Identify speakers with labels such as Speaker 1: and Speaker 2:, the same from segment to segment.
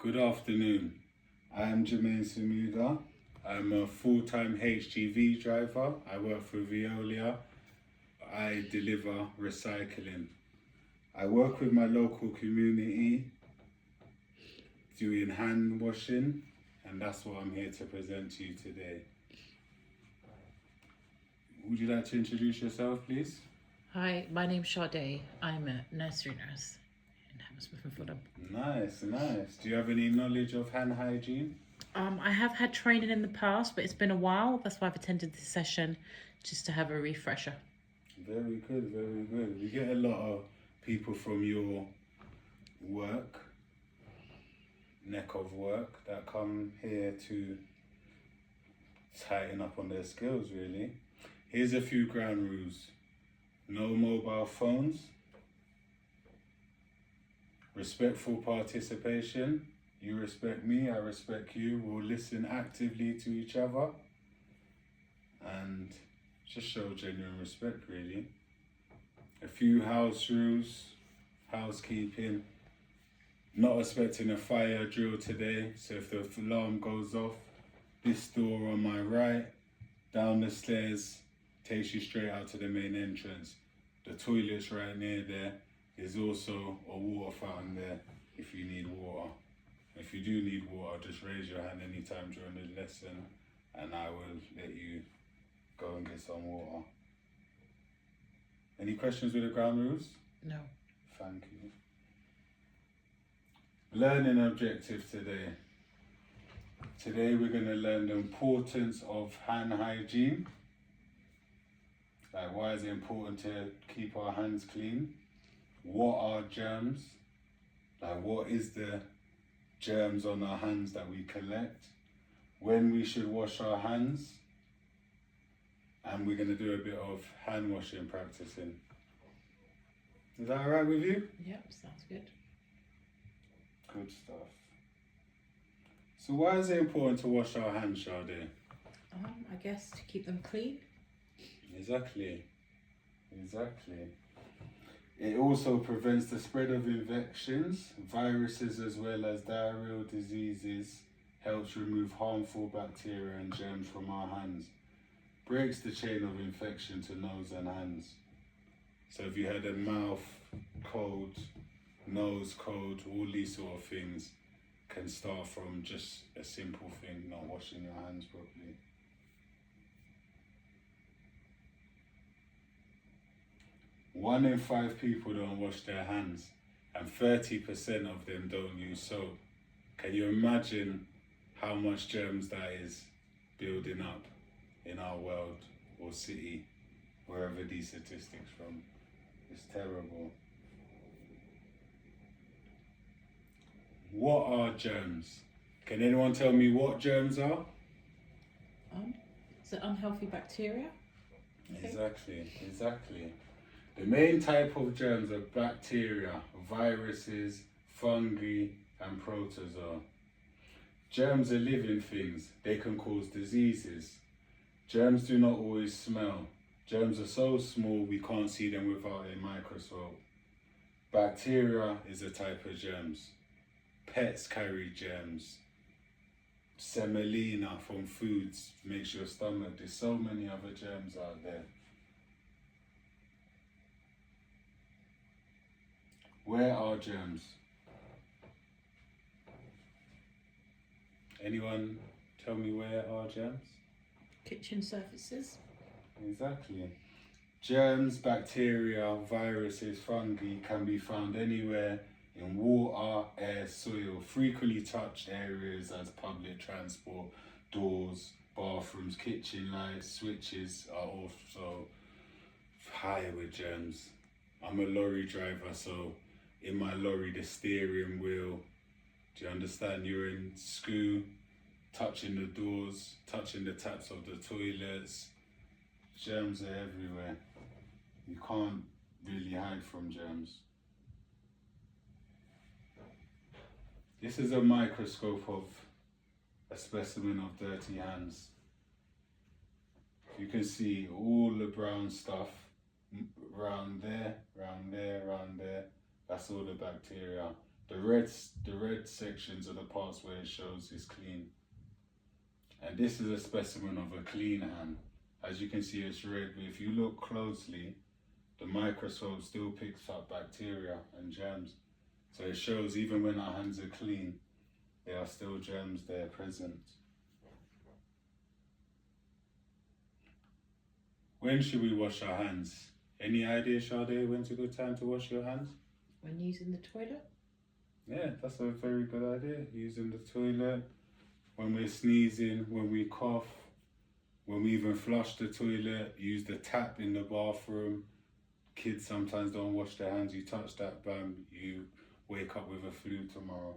Speaker 1: Good afternoon. I am Jermaine Samuda. I'm a full-time HGV driver. I work for Veolia. I deliver recycling. I work with my local community doing hand washing, and that's what I'm here to present to you today. Would you like to introduce yourself, please?
Speaker 2: Hi, my name's Sade. I'm a nursery nurse in Hammersmith and Fulham.
Speaker 1: Nice. Do you have any knowledge of hand hygiene?
Speaker 2: I have had training in the past, but it's been a while. That's why I've attended this session, just to have a refresher.
Speaker 1: Very good. We get a lot of people from your neck of work, that come here to tighten up on their skills, really. Here's a few ground rules. No mobile phones. Respectful participation. You respect me, I respect you. We'll listen actively to each other and just show genuine respect, really. A few house rules, housekeeping. Not expecting a fire drill today, so if the alarm goes off, this door on my right, down the stairs, takes you straight out to the main entrance. The toilet's right near there. There's also a water fountain there if you need water. If you do need water, just raise your hand anytime during the lesson and I will let you go and get some water. Any questions with the ground rules?
Speaker 2: No.
Speaker 1: Thank you. Learning objective today. Today we're going to learn the importance of hand hygiene. Like, why is it important to keep our hands clean? What are germs? Like, what is the germs on our hands that we collect? When we should wash our hands? And we're going to do a bit of hand washing practicing. Is that alright with you?
Speaker 2: Yep, sounds good.
Speaker 1: Good stuff. So why is it important to wash our hands, Sade?
Speaker 2: I guess to keep them clean.
Speaker 1: Exactly. It also prevents the spread of infections, viruses as well as diarrheal diseases, helps remove harmful bacteria and germs from our hands, breaks the chain of infection to nose and hands. So if you had a mouth cold, nose cold, all these sort of things can start from just a simple thing, not washing your hands properly. One in 5 people don't wash their hands and 30% of them don't use soap. Can you imagine how much germs that is building up in our world or city, wherever these statistics from? It's terrible. What are germs? Can anyone tell me what germs are?
Speaker 2: So unhealthy bacteria?
Speaker 1: Okay. Exactly. The main type of germs are bacteria, viruses, fungi, and protozoa. Germs are living things. They can cause diseases. Germs do not always smell. Germs are so small we can't see them without a microscope. Bacteria is a type of germs. Pets carry germs. Semolina from foods makes your stomach. There's so many other germs out there. Where are germs? Anyone tell me where are germs?
Speaker 2: Kitchen surfaces.
Speaker 1: Exactly. Germs, bacteria, viruses, fungi can be found anywhere in water, air, soil, frequently touched areas as public transport, doors, bathrooms, kitchen lights, switches are also high with germs. I'm a lorry driver, so in my lorry, the steering wheel, do you understand? You're in school, touching the doors, touching the taps of the toilets. Germs are everywhere. You can't really hide from germs. This is a microscope of a specimen of dirty hands. You can see all the brown stuff round there. That's all the bacteria. The red sections are the parts where it shows it's clean. And this is a specimen of a clean hand. As you can see, it's red, but if you look closely, the microscope still picks up bacteria and germs. So it shows even when our hands are clean, there are still germs there present. When should we wash our hands? Any idea, Sade, when's a good time to wash your hands?
Speaker 2: When using the toilet?
Speaker 1: Yeah, that's a very good idea. Using the toilet, when we're sneezing, when we cough, when we even flush the toilet, use the tap in the bathroom. Kids sometimes don't wash their hands. You touch that, bam, you wake up with a flu tomorrow.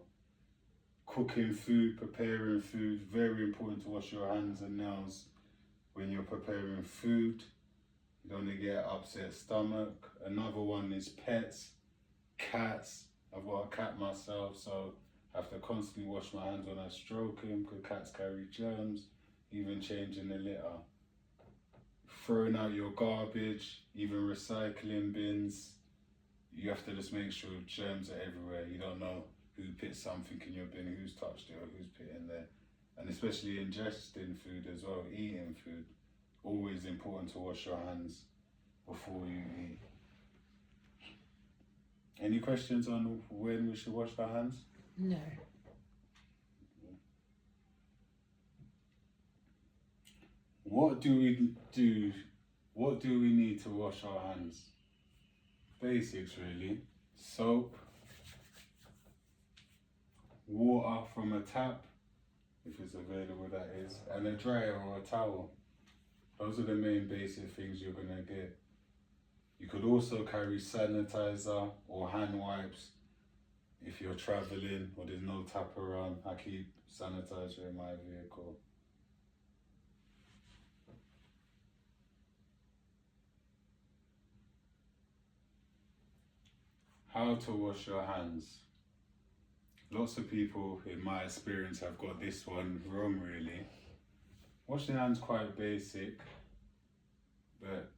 Speaker 1: Cooking food, preparing food, very important to wash your hands and nails when you're preparing food. You don't want to get upset stomach. Another one is pets, cats. I've got a cat myself, so I have to constantly wash my hands when I stroke him because cats carry germs, even changing the litter. Throwing out your garbage, even recycling bins. You have to just make sure germs are everywhere. You don't know who put something in your bin, who's touched it or who's put it in there. And especially ingesting food as well, eating food. Always important to wash your hands before you eat. Any questions on when we should wash our hands?
Speaker 2: No.
Speaker 1: What do we do? What do we need to wash our hands? Basics really. Soap, water from a tap, if it's available that is, and a dryer or a towel. Those are the main basic things you're gonna get. You could also carry sanitizer or hand wipes if you're traveling or there's no tap around. I keep sanitizer in my vehicle. How to wash your hands. Lots of people, in my experience, have got this one wrong really. Washing hands quite basic, but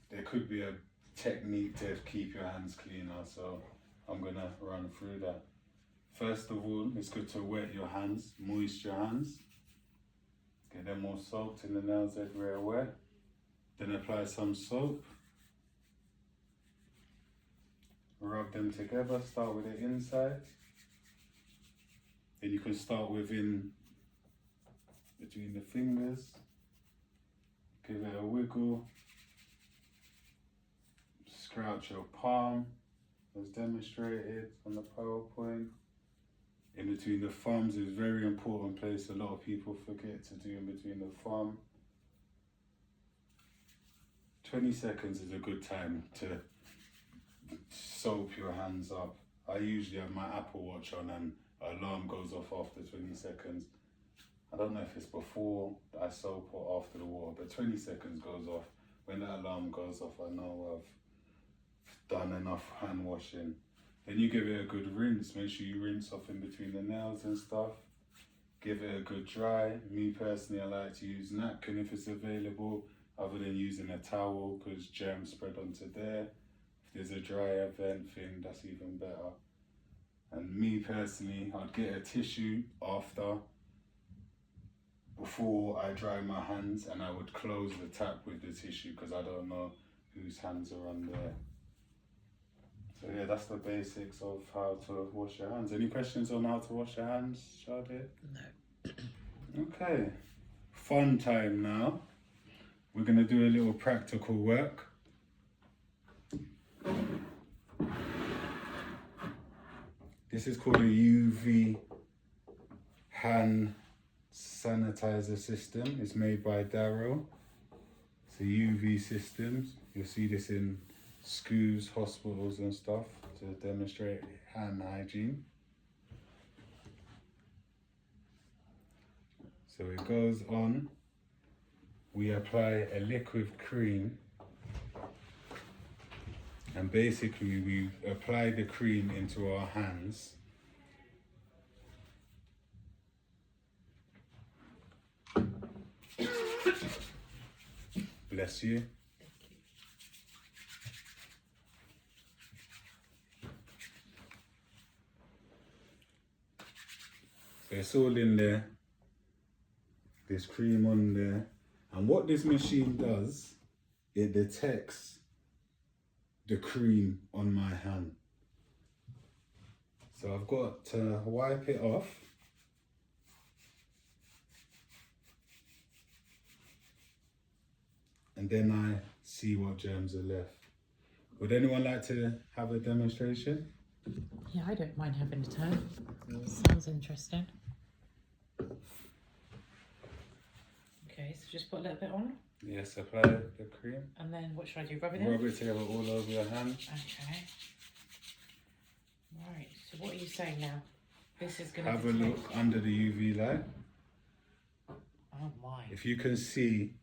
Speaker 1: there could be a technique to keep your hands cleaner, so I'm gonna run through that. First of all, it's good to wet your hands, moist your hands. Get them all soaked in the nails everywhere wet. Then apply some soap. Rub them together, start with the inside. Then you can start within between the fingers. Give it a wiggle. Scratch your palm as demonstrated on the PowerPoint. In between the thumbs is a very important place. A lot of people forget to do in between the thumb. 20 seconds is a good time to soap your hands up. I usually have my Apple Watch on and an alarm goes off after 20 seconds. I don't know if it's before I soap or after the water, but 20 seconds goes off. When that alarm goes off, I know I've done enough hand washing. Then you give it a good rinse. Make sure you rinse off in between the nails and stuff. Give it a good dry. Me personally, I like to use napkin if it's available, other than using a towel because germs spread onto there. If there's a dry event thing, that's even better. And me personally, I'd get a tissue before I dry my hands, and I would close the tap with the tissue because I don't know whose hands are on there. So yeah, that's the basics of how to wash your hands. Any questions on how to wash your hands, Sade?
Speaker 2: No.
Speaker 1: Okay, fun time now. We're gonna do a little practical work. This is called a UV hand sanitizer system. It's made by Darrow. It's a UV system. You'll see this in schools, hospitals and stuff to demonstrate hand hygiene. So it goes on. We apply a liquid cream, and basically we apply the cream into our hands. Bless you. So it's all in there. There's cream on there. And what this machine does, it detects the cream on my hand. So I've got to wipe it off. And then I see what germs are left. Would anyone like to have a demonstration?
Speaker 2: Yeah, I don't mind having a turn. Sounds interesting. Okay, so just put a little bit on.
Speaker 1: Yes, apply the cream.
Speaker 2: And then what should I do? Rub it in?
Speaker 1: Rub it together all over your hand.
Speaker 2: Okay. Right, so what are you saying now? This is going to
Speaker 1: Have a look under the UV light.
Speaker 2: Oh my.
Speaker 1: If you can see,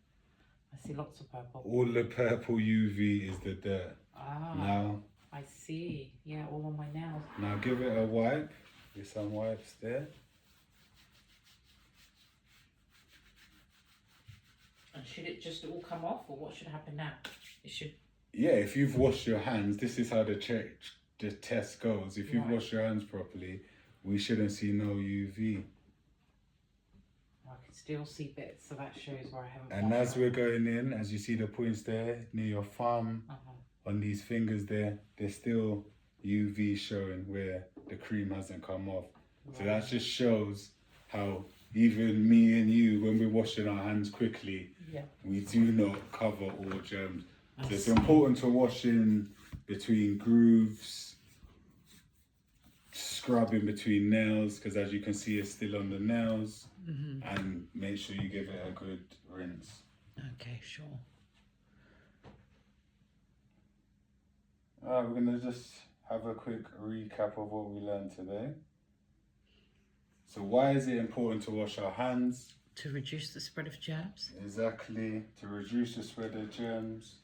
Speaker 2: I see lots of purple.
Speaker 1: all the purple UV is the dirt.
Speaker 2: Ah,
Speaker 1: Now,
Speaker 2: I see. Yeah, all on my nails.
Speaker 1: now give it a wipe. There's some wipes there.
Speaker 2: And should it just all come off, or what should happen now? It should.
Speaker 1: Yeah, if you've washed your hands, this is how the test goes. If you've
Speaker 2: Right.
Speaker 1: washed your hands properly, we shouldn't see no UV.
Speaker 2: I can still see bits, so that shows where I haven't.
Speaker 1: And as we're going in, as you see the points there near your thumb, on these fingers there, there's still UV showing where the cream hasn't come off. So that just shows how even me and you, when we're washing our hands quickly,
Speaker 2: Yeah.
Speaker 1: we do not cover all germs.
Speaker 2: I
Speaker 1: So it's
Speaker 2: see.
Speaker 1: important to wash in between grooves, scrub in between nails, because as you can see, it's still on the nails, and make sure you give it a good rinse.
Speaker 2: Okay, sure.
Speaker 1: Alright, we're gonna just have a quick recap of what we learned today. So why is it important to wash our hands?
Speaker 2: To reduce the spread of germs.
Speaker 1: Exactly, to reduce the spread of germs,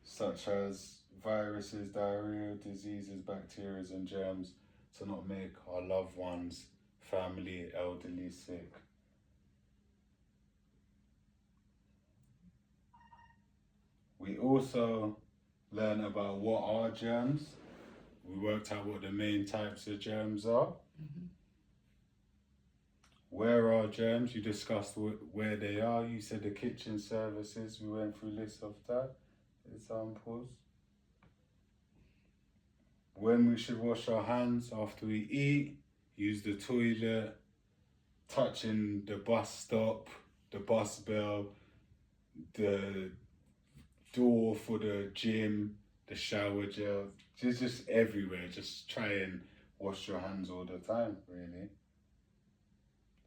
Speaker 1: such as viruses, diarrhea, diseases, bacteria and germs, to not make our loved ones, family, elderly sick. We also learn about what are germs. We worked out what the main types of germs are. Where are germs? You discussed where they are. You said the kitchen services. We went through lists of that, examples. When we should wash our hands after we eat, use the toilet, touching the bus stop, the bus bell, the door for the gym, the shower gel, just everywhere. Just try and wash your hands all the time, really.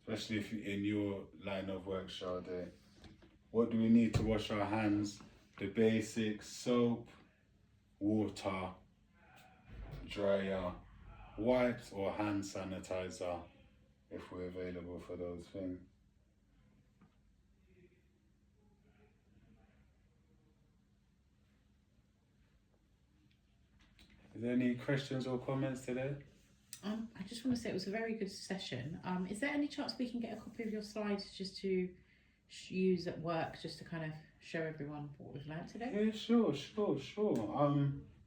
Speaker 1: Especially if you're in your line of work, Sade. What do we need to wash our hands? The basics: soap, water, dryer, wipes or hand sanitizer, if we're available for those things. Is there any questions or comments today?
Speaker 2: I just want to say it was a very good session. Is there any chance we can get a copy of your slides just to use at work, just to kind of show everyone what we've learned today?
Speaker 1: Yeah, sure.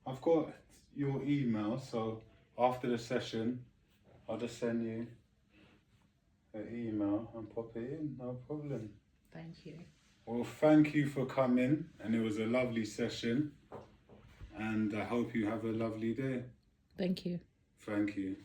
Speaker 1: I've got your email, so after the session, I'll just send you an email and pop it in, no problem.
Speaker 2: Thank you.
Speaker 1: Well, thank you for coming, and it was a lovely session, and I hope you have a lovely day.
Speaker 2: Thank you.
Speaker 1: Thank you.